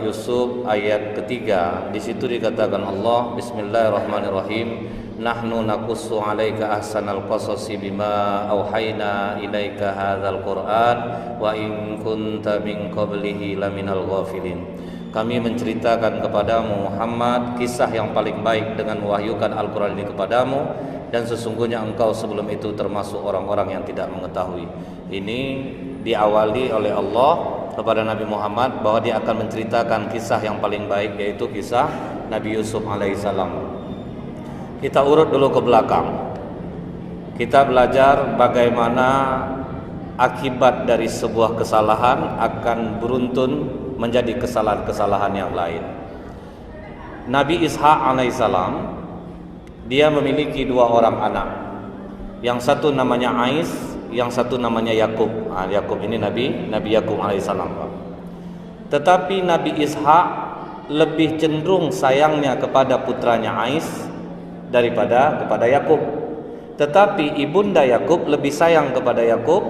Yusuf ayat ketiga. Di situ dikatakan Allah, Bismillahirrahmanirrahim. Nahnu naqussu 'alaika ahsanal qasasi bima auhayna ilaika hadzal Qur'an wa in kunta min qablihi laminal ghafilin. Kami menceritakan kepadamu Muhammad kisah yang paling baik dengan mewahyukan Al-Qur'an ini kepadamu, dan sesungguhnya engkau sebelum itu termasuk orang-orang yang tidak mengetahui. Ini diawali oleh Allah kepada Nabi Muhammad bahwa dia akan menceritakan kisah yang paling baik, yaitu kisah Nabi Yusuf alaihissalam. Kita urut dulu ke belakang. Kita belajar bagaimana akibat dari sebuah kesalahan akan beruntun menjadi kesalahan-kesalahan yang lain. Nabi Ishak alaihissalam, dia memiliki dua orang anak. Yang satu namanya Ais, yang satu namanya Yakub. Yakub ini Nabi Yakub alaihissalam. Tetapi Nabi Ishak lebih cenderung sayangnya kepada putranya Ais daripada kepada Yakub. Tetapi ibunda Yakub lebih sayang kepada Yakub,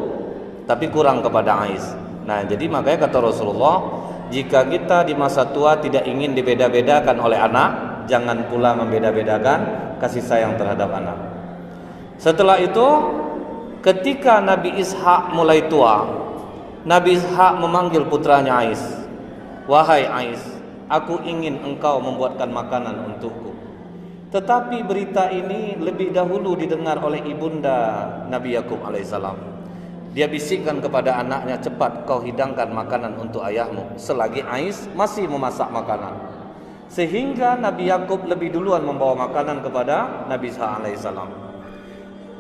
tapi kurang kepada Ais. Nah, jadi makanya kata Rasulullah, jika kita di masa tua tidak ingin dibeda-bedakan oleh anak, jangan pula membeda-bedakan kasih sayang terhadap anak. Setelah itu, ketika Nabi Ishak mulai tua, Nabi Ishak memanggil putranya Ais. Wahai Ais, aku ingin engkau membuatkan makanan untukku. Tetapi berita ini lebih dahulu didengar oleh ibunda Nabi Yakub alaihissalam. Dia bisikkan kepada anaknya, cepat kau hidangkan makanan untuk ayahmu, selagi Ais masih memasak makanan. Sehingga Nabi Yakub lebih duluan membawa makanan kepada Nabi Ishak alaihissalam.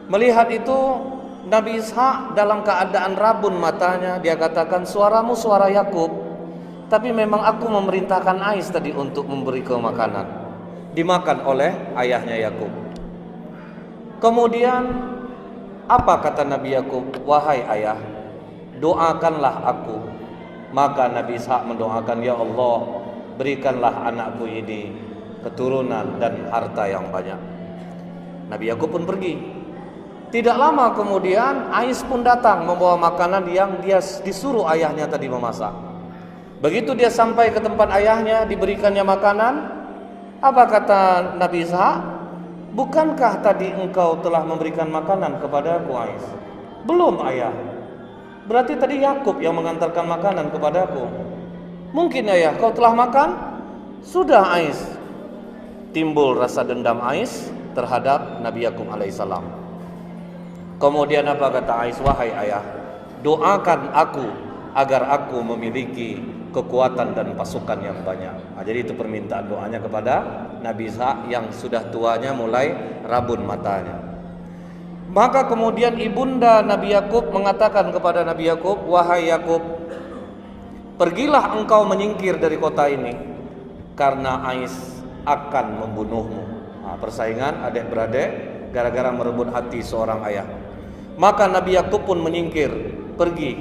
Melihat itu, Nabi Ishak dalam keadaan rabun matanya, dia katakan, suaramu suara Yakub, tapi memang aku memerintahkan Ais tadi untuk memberi kau makanan. Dimakan oleh ayahnya Yakub. Kemudian apa kata Nabi Yakub? Wahai ayah, doakanlah aku. Maka Nabi Ishak mendoakan, ya Allah, berikanlah anakku ini keturunan dan harta yang banyak. Nabi Yakub pun pergi. Tidak lama kemudian Ais pun datang membawa makanan yang dia disuruh ayahnya tadi memasak. Begitu dia sampai ke tempat ayahnya, diberikannya makanan. Apa kata Nabi Ishak? Bukankah tadi engkau telah memberikan makanan kepadaku, Ais? Belum, ayah. Berarti tadi Yakub yang mengantarkan makanan kepadaku. Mungkin ayah kau telah makan? Sudah, Ais. Timbul rasa dendam Ais terhadap Nabi Yakub alaihissalam. Kemudian apa kata Ais? Wahai ayah, doakan aku agar aku memiliki kekuatan dan pasukan yang banyak. Jadi itu permintaan doanya kepada Nabi Ishak yang sudah tuanya mulai rabun matanya. Maka kemudian ibunda Nabi Yakub mengatakan kepada Nabi Yakub, wahai Yakub, pergilah engkau menyingkir dari kota ini, karena Ais akan membunuhmu. Persaingan adik-beradik gara-gara merebut hati seorang ayah. Maka Nabi Yakub pun menyingkir, pergi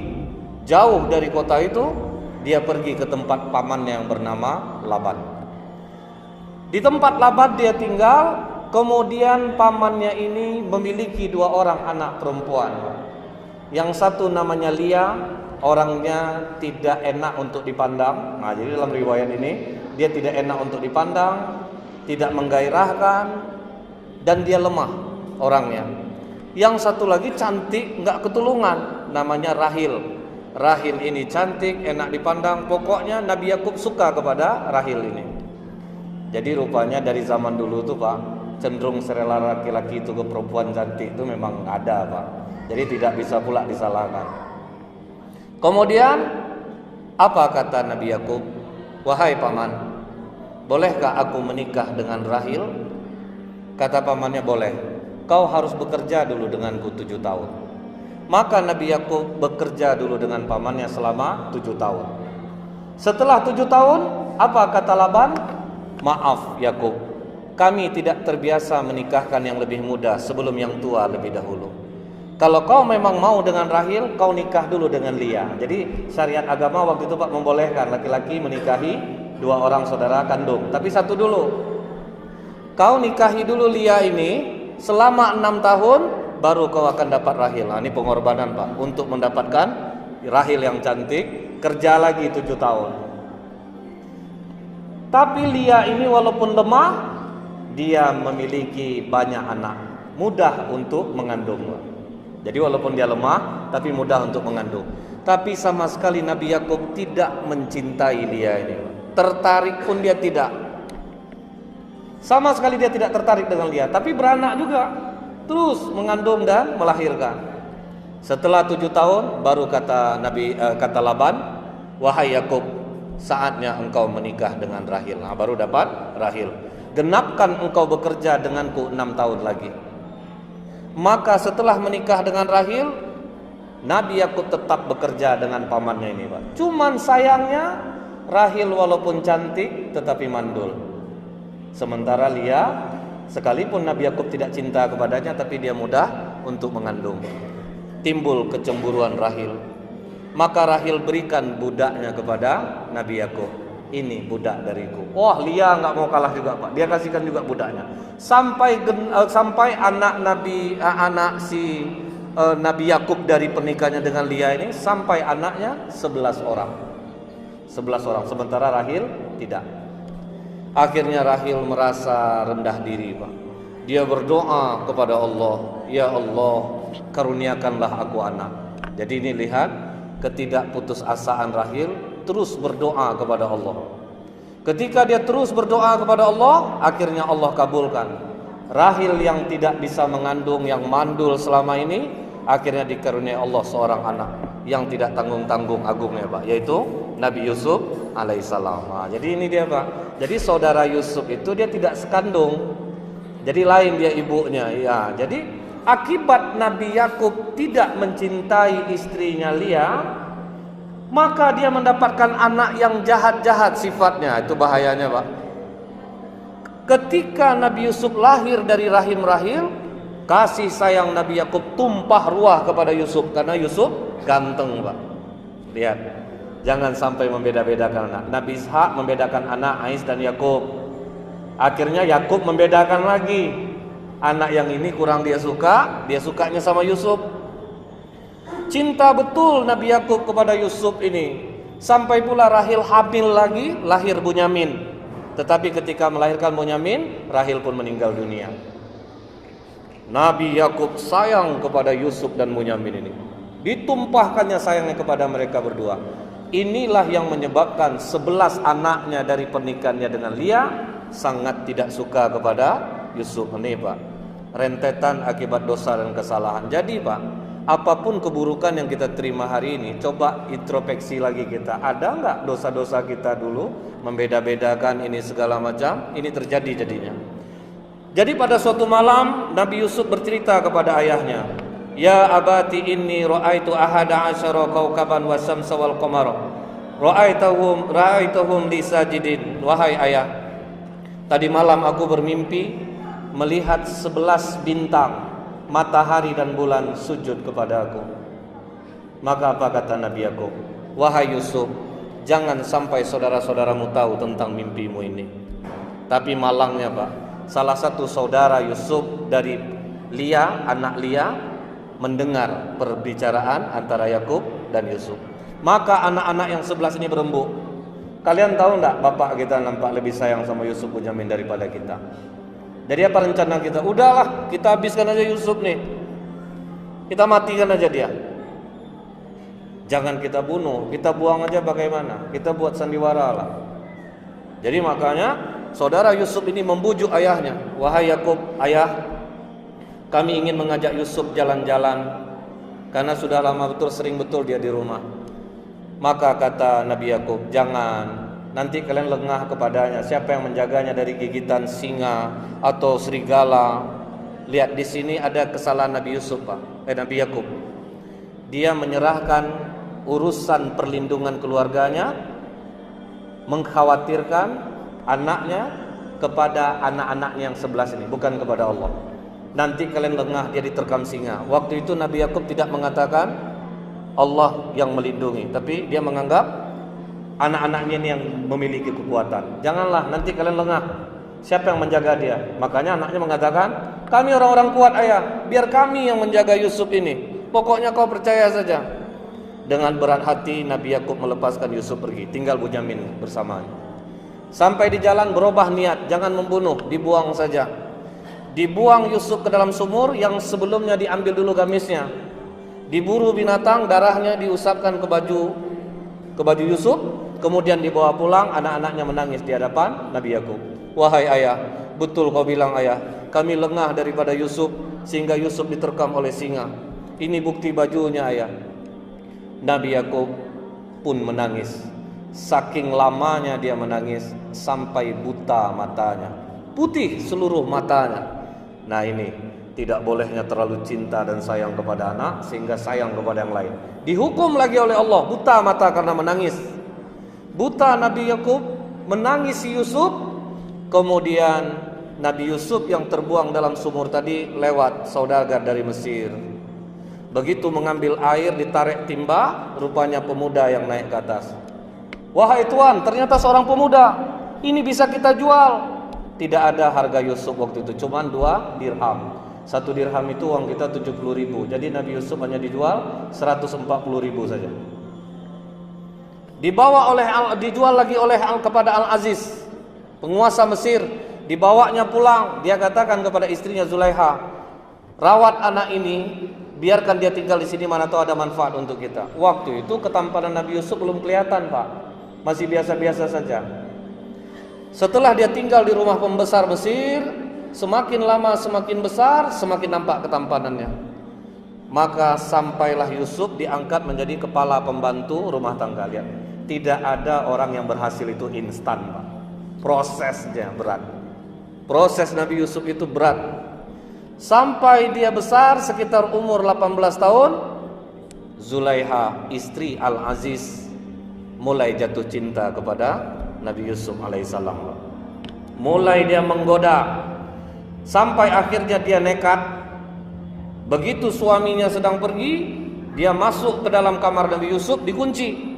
jauh dari kota itu. Dia pergi ke tempat pamannya yang bernama Laban. Di tempat Laban dia tinggal. Kemudian pamannya ini memiliki dua orang anak perempuan. Yang satu namanya Lia, orangnya tidak enak untuk dipandang. Nah, jadi dalam riwayat ini dia tidak enak untuk dipandang, tidak menggairahkan, dan dia lemah orangnya. Yang satu lagi cantik, nggak ketulungan, namanya Rahil. Rahil ini cantik, enak dipandang. Pokoknya Nabi Yakub suka kepada Rahil ini. Jadi rupanya dari zaman dulu tuh Pak, cenderung serela laki-laki itu ke perempuan cantik itu memang ada Pak. Jadi tidak bisa pula disalahkan. Kemudian apa kata Nabi Yakub? Wahai paman, bolehkah aku menikah dengan Rahil? Kata pamannya, boleh. Kau harus bekerja dulu denganku 7 tahun. Maka Nabi Yakub bekerja dulu dengan pamannya selama 7 tahun. Setelah 7 tahun, apa kata Laban? Maaf Yakub, kami tidak terbiasa menikahkan yang lebih muda sebelum yang tua lebih dahulu. Kalau kau memang mau dengan Rahil, kau nikah dulu dengan Lia. Jadi syariat agama waktu itu Pak membolehkan laki-laki menikahi dua orang saudara kandung. Tapi satu dulu, kau nikahi dulu Lia ini selama 6 tahun, baru kau akan dapat Rahil. Nah, ini pengorbanan Pak untuk mendapatkan Rahil yang cantik. Kerja lagi 7 tahun. Tapi Lia ini walaupun lemah, dia memiliki banyak anak, mudah untuk mengandung. Jadi walaupun dia lemah, tapi mudah untuk mengandung. Tapi sama sekali Nabi Yakub tidak mencintai Lia ini. Tertarik pun dia tidak. Sama sekali dia tidak tertarik dengan Lia. Tapi beranak juga, terus mengandung dan melahirkan. Setelah 7 tahun baru kata Laban, wahai Yakub, saatnya engkau menikah dengan Rahil. Nah, baru dapat Rahil. Genapkan engkau bekerja denganku 6 tahun lagi. Maka setelah menikah dengan Rahil, Nabi Yakub tetap bekerja dengan pamannya ini, Pak. Cuman sayangnya Rahil walaupun cantik tetapi mandul. Sementara Lia, sekalipun Nabi Yakub tidak cinta kepadanya, tapi dia mudah untuk mengandung. Timbul kecemburuan Rahil. Maka Rahil berikan budaknya kepada Nabi Yakub. Ini budak dariku. Wah, Lia nggak mau kalah juga, Pak. Dia kasihkan juga budaknya. Sampai anak Nabi Yakub dari pernikahannya dengan Lia ini, sampai anaknya 11 orang. 11 orang. Sementara Rahil tidak. Akhirnya Rahil merasa rendah diri, Pak. Dia berdoa kepada Allah, ya Allah, karuniakanlah aku anak. Jadi ini lihat ketidakputusasaan Rahil, terus berdoa kepada Allah. Ketika dia terus berdoa kepada Allah, akhirnya Allah kabulkan. Rahil yang tidak bisa mengandung, yang mandul selama ini, akhirnya dikaruniai Allah seorang anak yang tidak tanggung-tanggung agungnya, Pak, yaitu Nabi Yusuf alaihissalam. Nah, jadi ini dia, Pak. Jadi saudara Yusuf itu dia tidak sekandung. Jadi lain dia ibunya, ya. Jadi akibat Nabi Yakub tidak mencintai istrinya Lia, maka dia mendapatkan anak yang jahat-jahat sifatnya. Itu bahayanya, Pak. Ketika Nabi Yusuf lahir dari rahim Rahil, kasih sayang Nabi Yakub tumpah ruah kepada Yusuf karena Yusuf ganteng, Pak. Lihat, jangan sampai membeda-bedakan anak. Nabi Ishak membedakan anak Ais dan Yakub. Akhirnya Yakub membedakan lagi. Anak yang ini kurang dia sukanya sama Yusuf. Cinta betul Nabi Yakub kepada Yusuf ini. Sampai pula Rahil hamil lagi, lahir Bunyamin. Tetapi ketika melahirkan Bunyamin, Rahil pun meninggal dunia. Nabi Yakub sayang kepada Yusuf dan Bunyamin ini. Ditumpahkannya sayangnya kepada mereka berdua. Inilah yang menyebabkan 11 anaknya dari pernikahannya dengan Lia sangat tidak suka kepada Yusuf. Ini, Pak, rentetan akibat dosa dan kesalahan. Jadi, Pak, apapun keburukan yang kita terima hari ini, coba introspeksi lagi kita. Ada nggak dosa-dosa kita dulu membeda-bedakan ini segala macam? Ini terjadi jadinya. Jadi pada suatu malam Nabi Yusuf bercerita kepada ayahnya, ya abati inni ra'aitu ahada asyara kawkaban wa syamsa wal qamara ra'aituhum li sajidin. Wahai ayah, tadi malam aku bermimpi melihat 11 bintang, matahari dan bulan sujud kepada aku. Maka apa kata Nabi Yakub? Wahai Yusuf, jangan sampai saudara-saudaramu tahu tentang mimpimu ini. Tapi malangnya, Pak, salah satu saudara Yusuf dari Lia, anak Lia, mendengar perbicaraan antara Yakub dan Yusuf. Maka anak-anak yang 11 ini berembuk. Kalian tahu enggak, bapak kita nampak lebih sayang sama Yusuf Bunyamin daripada kita. Jadi apa rencana kita? Udahlah, kita habiskan aja Yusuf nih. Kita matikan aja dia. Jangan kita bunuh, kita buang aja bagaimana? Kita buat sandiwara lah. Jadi makanya saudara Yusuf ini membujuk ayahnya. Wahai Yakub, ayah, kami ingin mengajak Yusuf jalan-jalan karena sudah lama betul, sering betul dia di rumah. Maka kata Nabi Yakub, jangan, nanti kalian lengah kepadanya. Siapa yang menjaganya dari gigitan singa atau serigala? Lihat di sini ada kesalahan Nabi Yusuf, Pak. Nabi Yakub. Dia menyerahkan urusan perlindungan keluarganya, mengkhawatirkan anaknya kepada anak-anaknya yang 11 ini, bukan kepada Allah. Nanti kalian lengah, dia diterkam singa. Waktu itu Nabi Yakub tidak mengatakan Allah yang melindungi, tapi dia menganggap anak-anaknya ini yang memiliki kekuatan. Janganlah, nanti kalian lengah. Siapa yang menjaga dia? Makanya anaknya mengatakan, kami orang-orang kuat ayah, biar kami yang menjaga Yusuf ini. Pokoknya kau percaya saja. Dengan berat hati Nabi Yakub melepaskan Yusuf pergi, tinggal Bunyamin bersamanya. Sampai di jalan berubah niat, jangan membunuh, dibuang saja. Dibuang Yusuf ke dalam sumur yang sebelumnya diambil dulu gamisnya. Diburu binatang, darahnya diusapkan ke baju Yusuf, kemudian dibawa pulang. Anak-anaknya menangis di hadapan Nabi Yakub. Wahai ayah, betul kau bilang ayah, kami lengah daripada Yusuf sehingga Yusuf diterkam oleh singa. Ini bukti bajunya ayah. Nabi Yakub pun menangis. Saking lamanya dia menangis sampai buta matanya, putih seluruh matanya. Nah ini tidak bolehnya terlalu cinta dan sayang kepada anak sehingga sayang kepada yang lain. Dihukum lagi oleh Allah buta mata karena menangis. Buta Nabi Yakub menangisi Yusuf. Kemudian Nabi Yusuf yang terbuang dalam sumur tadi lewat saudagar dari Mesir. Begitu mengambil air ditarik timba, rupanya pemuda yang naik ke atas. Wahai tuan, ternyata seorang pemuda, ini bisa kita jual. Tidak ada harga Yusuf waktu itu, cuma 2 dirham. 1 dirham itu uang kita 70.000. Jadi Nabi Yusuf hanya dijual 140.000 saja. Dijual lagi kepada Al-Aziz, penguasa Mesir. Dibawanya pulang, dia katakan kepada istrinya Zulaiha, rawat anak ini, biarkan dia tinggal di sini, mana tahu ada manfaat untuk kita. Waktu itu ketampanan Nabi Yusuf belum kelihatan, Pak. Masih biasa-biasa saja. Setelah dia tinggal di rumah pembesar Mesir, semakin lama semakin besar, semakin nampak ketampanannya. Maka sampailah Yusuf diangkat menjadi kepala pembantu rumah tangga. Lihat, tidak ada orang yang berhasil itu instan, Pak. Prosesnya berat. Proses Nabi Yusuf itu berat. Sampai dia besar sekitar umur 18 tahun, Zulaiha istri Al-Aziz mulai jatuh cinta kepada Nabi Yusuf alaihissalam. Mulai dia menggoda, sampai akhirnya dia nekat. Begitu suaminya sedang pergi, dia masuk ke dalam kamar Nabi Yusuf, dikunci.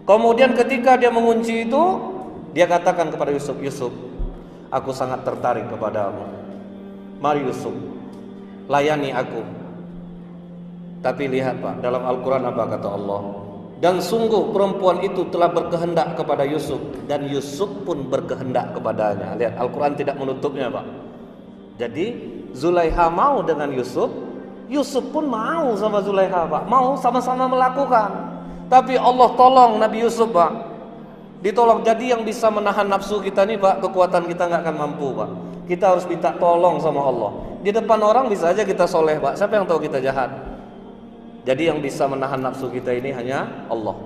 Kemudian ketika dia mengunci itu, dia katakan kepada Yusuf, Yusuf, aku sangat tertarik kepadamu. Mari Yusuf, layani aku. Tapi lihat Pak, dalam Al-Quran apa kata Allah? Dan sungguh perempuan itu telah berkehendak kepada Yusuf, dan Yusuf pun berkehendak kepadanya. Lihat, Al-Quran tidak menutupnya, Pak. Jadi Zulaiha mau dengan Yusuf, Yusuf pun mau sama Zulaiha, Pak. Mau sama-sama melakukan. Tapi Allah tolong Nabi Yusuf, Pak. Ditolong. Jadi yang bisa menahan nafsu kita nih, Pak, kekuatan kita nggak akan mampu, Pak. Kita harus minta tolong sama Allah. Di depan orang bisa aja kita soleh, Pak. Siapa yang tahu kita jahat? Jadi yang bisa menahan nafsu kita ini hanya Allah.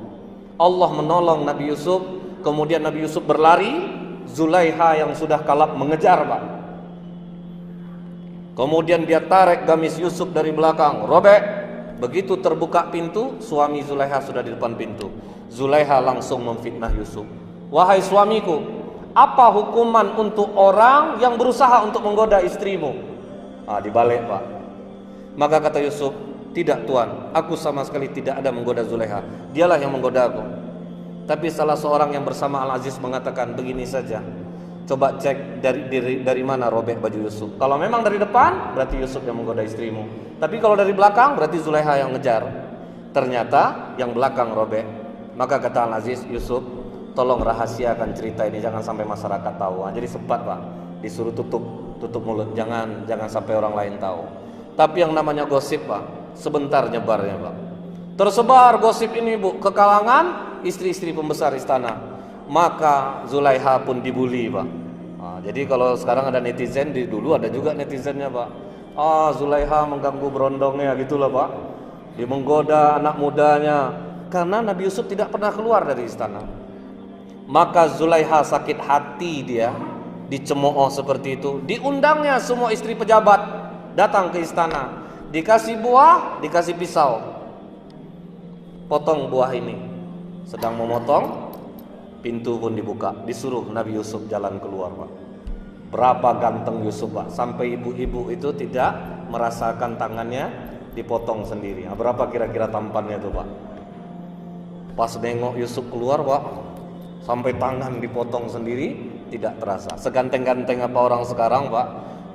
Allah menolong Nabi Yusuf. Kemudian Nabi Yusuf berlari, Zulaiha yang sudah kalap mengejar, Pak. Kemudian dia tarik gamis Yusuf dari belakang, robek. Begitu terbuka pintu, suami Zulaiha sudah di depan pintu. Zulaiha langsung memfitnah Yusuf. Wahai suamiku, apa hukuman untuk orang yang berusaha untuk menggoda istrimu? Dibalik, Pak. Maka kata Yusuf, tidak tuan, aku sama sekali tidak ada menggoda Zulaiha. Dialah yang menggoda aku. Tapi salah seorang yang bersama Al-Aziz mengatakan, begini saja, coba cek dari mana robek baju Yusuf. Kalau memang dari depan, berarti Yusuf yang menggoda istrimu. Tapi kalau dari belakang, berarti Zulaiha yang ngejar. Ternyata yang belakang robek. Maka kata Al-Aziz, Yusuf, tolong rahasiakan cerita ini, jangan sampai masyarakat tahu. Jadi sempat, Pak, disuruh tutup mulut, jangan sampai orang lain tahu. Tapi yang namanya gosip, Pak, sebentar nyebarnya, Pak. Tersebar gosip ini, Bu, ke kalangan istri-istri pembesar istana. Maka Zulaiha pun dibully, Pak. Jadi kalau sekarang ada netizen, dulu ada juga netizennya, Pak. Zulaiha mengganggu berondongnya, gitulah, Pak. Dia menggoda anak mudanya. Karena Nabi Yusuf tidak pernah keluar dari istana. Maka Zulaiha sakit hati, dia dicemooh seperti itu. Diundangnya semua istri pejabat datang ke istana. Dikasih buah, dikasih pisau. Potong buah ini. Sedang memotong, pintu pun dibuka. Disuruh Nabi Yusuf jalan keluar, Pak. Berapa ganteng Yusuf, Pak. Sampai ibu-ibu itu tidak merasakan tangannya dipotong sendiri. Berapa kira-kira tampannya itu, Pak? Pas nengok Yusuf keluar, Pak, sampai tangan dipotong sendiri, tidak terasa. Seganteng-ganteng apa orang sekarang, Pak,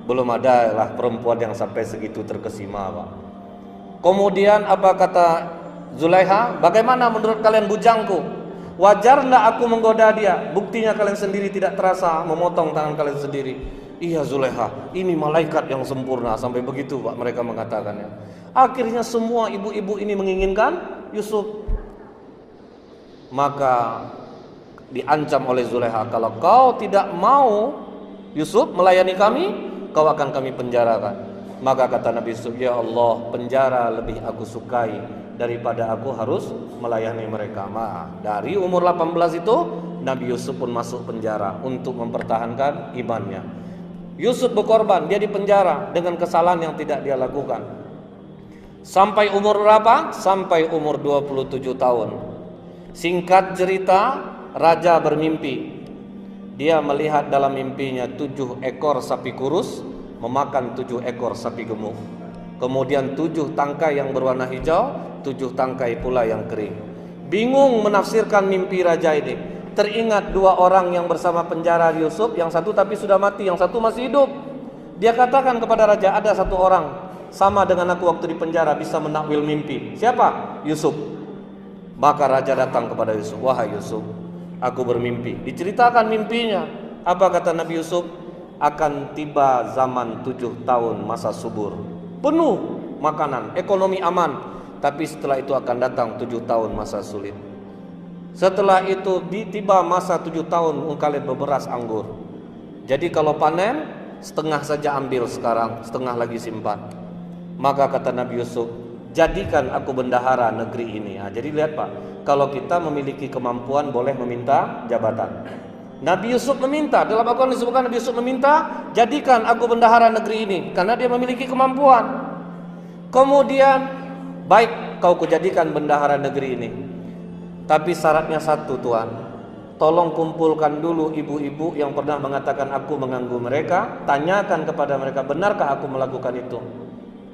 belum ada lah perempuan yang sampai segitu terkesima, Pak. Kemudian apa kata Zulaiha? Bagaimana menurut kalian bujangku? Wajar enggak aku menggoda dia? Buktinya kalian sendiri tidak terasa memotong tangan kalian sendiri. Iya Zulekha, ini malaikat yang sempurna. Sampai begitu Pak mereka mengatakannya. Akhirnya semua ibu-ibu ini menginginkan Yusuf. Maka diancam oleh Zulekha, kalau kau tidak mau Yusuf melayani kami, kau akan kami penjarakan. Maka kata Nabi Yusuf, ya Allah, penjara lebih aku sukai daripada aku harus melayani mereka. Dari umur 18 itu Nabi Yusuf pun masuk penjara untuk mempertahankan imannya. Yusuf berkorban, dia dipenjara dengan kesalahan yang tidak dia lakukan. Sampai umur berapa? Sampai umur 27 tahun. Singkat cerita, raja bermimpi. Dia melihat dalam mimpinya 7 ekor sapi kurus memakan 7 ekor sapi gemuk. Kemudian 7 tangkai yang berwarna hijau, 7 tangkai pula yang kering. Bingung menafsirkan mimpi raja ini. Teringat 2 orang yang bersama penjara Yusuf, yang satu tapi sudah mati, yang satu masih hidup. Dia katakan kepada raja, ada 1 orang sama dengan aku waktu di penjara, bisa menakwil mimpi. Siapa? Yusuf. Maka raja datang kepada Yusuf, wahai Yusuf, aku bermimpi. Diceritakan mimpinya. Apa kata Nabi Yusuf? Akan tiba zaman 7 tahun masa subur, penuh makanan, ekonomi aman. Tapi setelah itu akan datang 7 tahun masa sulit. Setelah itu tiba masa 7 tahun kalian berberas anggur. Jadi kalau panen, setengah saja ambil sekarang, setengah lagi simpan. Maka kata Nabi Yusuf, jadikan aku bendahara negeri ini. Jadi lihat Pak, kalau kita memiliki kemampuan boleh meminta jabatan. Nabi Yusuf meminta, dalam Al-Quran disebutkan Nabi Yusuf meminta, jadikan aku bendahara negeri ini, karena dia memiliki kemampuan. Kemudian, baik kau kujadikan bendahara negeri ini, tapi syaratnya satu Tuhan, tolong kumpulkan dulu ibu-ibu yang pernah mengatakan aku mengganggu mereka, tanyakan kepada mereka, benarkah aku melakukan itu?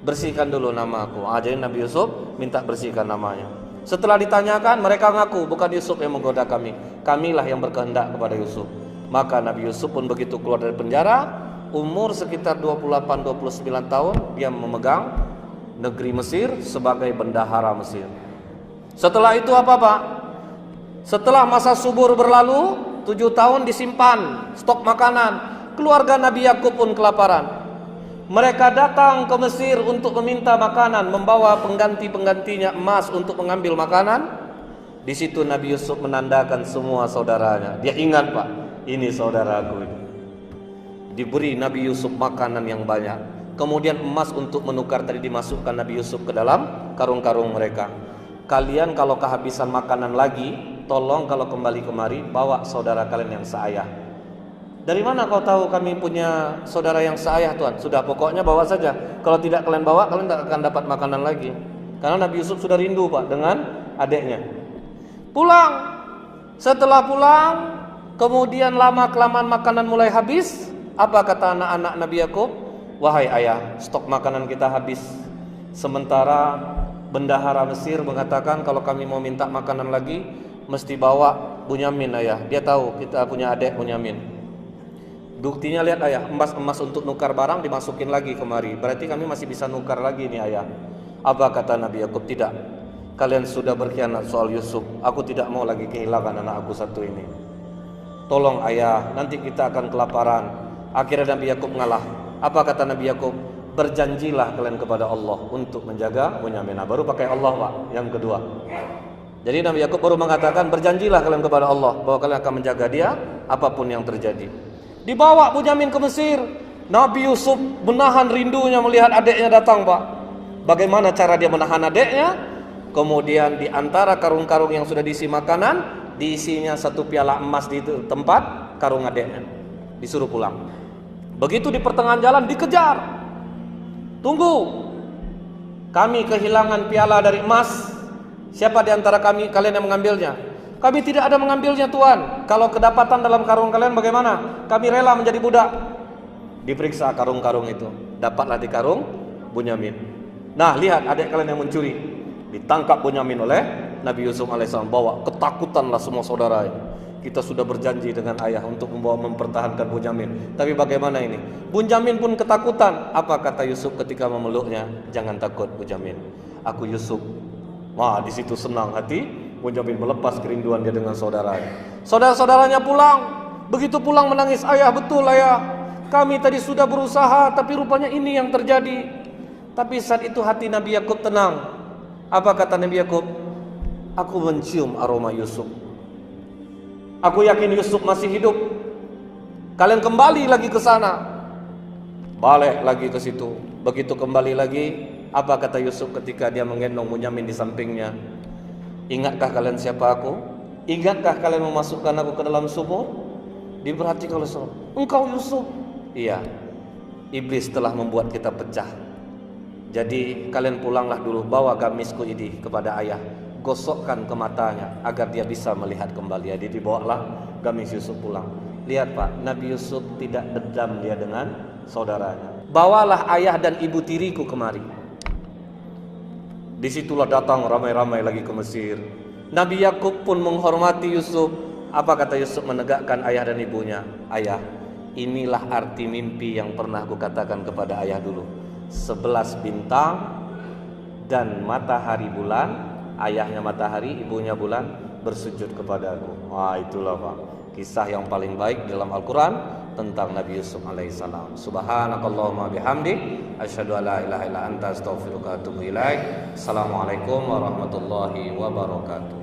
Bersihkan dulu nama aku. Jadi Nabi Yusuf minta bersihkan namanya. Setelah ditanyakan, mereka ngaku bukan Yusuf yang menggoda kami, kamilah yang berkehendak kepada Yusuf. Maka Nabi Yusuf pun begitu keluar dari penjara, umur sekitar 28-29 tahun, dia memegang negeri Mesir sebagai bendahara Mesir. Setelah itu apa Pak? Setelah masa subur berlalu, 7 tahun disimpan stok makanan. Keluarga Nabi Yakub pun kelaparan. Mereka datang ke Mesir untuk meminta makanan, membawa pengganti-penggantinya emas untuk mengambil makanan. Di situ Nabi Yusuf menandakan semua saudaranya. Dia ingat Pak, ini saudaraku ini. Diberi Nabi Yusuf makanan yang banyak. Kemudian emas untuk menukar tadi dimasukkan Nabi Yusuf ke dalam karung-karung mereka. Kalian kalau kehabisan makanan lagi, tolong kalau kembali kemari bawa saudara kalian yang seayah. Dari mana kau tahu kami punya saudara yang seayah Tuhan? Sudah, pokoknya bawa saja. Kalau tidak kalian bawa, kalian tidak akan dapat makanan lagi. Karena Nabi Yusuf sudah rindu Pak dengan adiknya. Pulang. Setelah pulang, kemudian lama-kelamaan makanan mulai habis. Apa kata anak-anak Nabi Yakub? Wahai ayah, stok makanan kita habis. Sementara bendahara Mesir mengatakan kalau kami mau minta makanan lagi, mesti bawa Bunyamin ayah. Dia tahu kita punya adik Bunyamin. Buktinya lihat ayah, emas-emas untuk nukar barang dimasukin lagi kemari. Berarti kami masih bisa nukar lagi nih ayah. Apa kata Nabi Yakub? Tidak. Kalian sudah berkhianat soal Yusuf. Aku tidak mau lagi kehilangan anak aku satu ini. Tolong ayah, nanti kita akan kelaparan. Akhirnya Nabi Yakub ngalah. Apa kata Nabi Yakub? Berjanjilah kalian kepada Allah untuk menjaga Bunyamin. Baru pakai Allah Pak, yang kedua. Jadi Nabi Yakub baru mengatakan berjanjilah kalian kepada Allah bahwa kalian akan menjaga dia apapun yang terjadi. Dibawa Bunyamin ke Mesir. Nabi Yusuf menahan rindunya melihat adiknya datang Pak. Bagaimana cara dia menahan adiknya? Kemudian di antara karung-karung yang sudah diisi makanan, diisinya 1 piala emas di tempat karung adiknya. Disuruh pulang. Begitu di pertengahan jalan dikejar. Tunggu. Kami kehilangan piala dari emas. Siapa di antara kalian yang mengambilnya? Kami tidak ada mengambilnya Tuhan. Kalau kedapatan dalam karung kalian bagaimana? Kami rela menjadi budak. Diperiksa karung-karung itu. Dapatlah di karung Bunyamin. Nah lihat adik kalian yang mencuri. Ditangkap Bunyamin oleh Nabi Yusuf alaihissalam. Bawa, ketakutanlah semua saudara ini. Kita sudah berjanji dengan ayah untuk mempertahankan Bunyamin. Tapi bagaimana ini? Bunyamin pun ketakutan. Apa kata Yusuf ketika memeluknya? Jangan takut Bunyamin. Aku Yusuf. Wah, di situ senang hati Bunyamin melepas kerinduan dia dengan saudaranya. Saudara-saudaranya pulang. Begitu pulang menangis, ayah, betul ayah, kami tadi sudah berusaha, tapi rupanya ini yang terjadi. Tapi saat itu hati Nabi Yakub tenang. Apa kata Nabi Yakub? Aku mencium aroma Yusuf. Aku yakin Yusuf masih hidup. Kalian kembali lagi ke sana. Balik lagi ke situ. Begitu kembali lagi, apa kata Yusuf ketika dia menggendong Bunyamin di sampingnya? Ingatkah kalian siapa aku? Ingatkah kalian memasukkan aku ke dalam sumur? Diperhatikan oleh Saul. Engkau Yusuf. Iya. Iblis telah membuat kita pecah. Jadi kalian pulanglah dulu, bawa gamisku ini kepada ayah. Gosokkan ke matanya agar dia bisa melihat kembali. Jadi dibawalah gamis Yusuf pulang. Lihat Pak, Nabi Yusuf tidak dendam dia dengan saudaranya. Bawalah ayah dan ibu tiriku kemari. Disitulah datang ramai-ramai lagi ke Mesir. Nabi Yakub pun menghormati Yusuf. Apa kata Yusuf menegakkan ayah dan ibunya? Ayah, inilah arti mimpi yang pernah aku katakan kepada ayah dulu. 11 bintang dan matahari bulan. Ayahnya matahari, ibunya bulan, bersujud kepadaku. Wah, itulah Pak, kisah yang paling baik dalam Al-Quran tentang Nabi Yusuf alaihissalam. Subhanakallahumma bihamdik, asyhadu an la ilaha illa anta, astaghfiruka wa atubu ilaik. Assalamualaikum warahmatullahi wabarakatuh.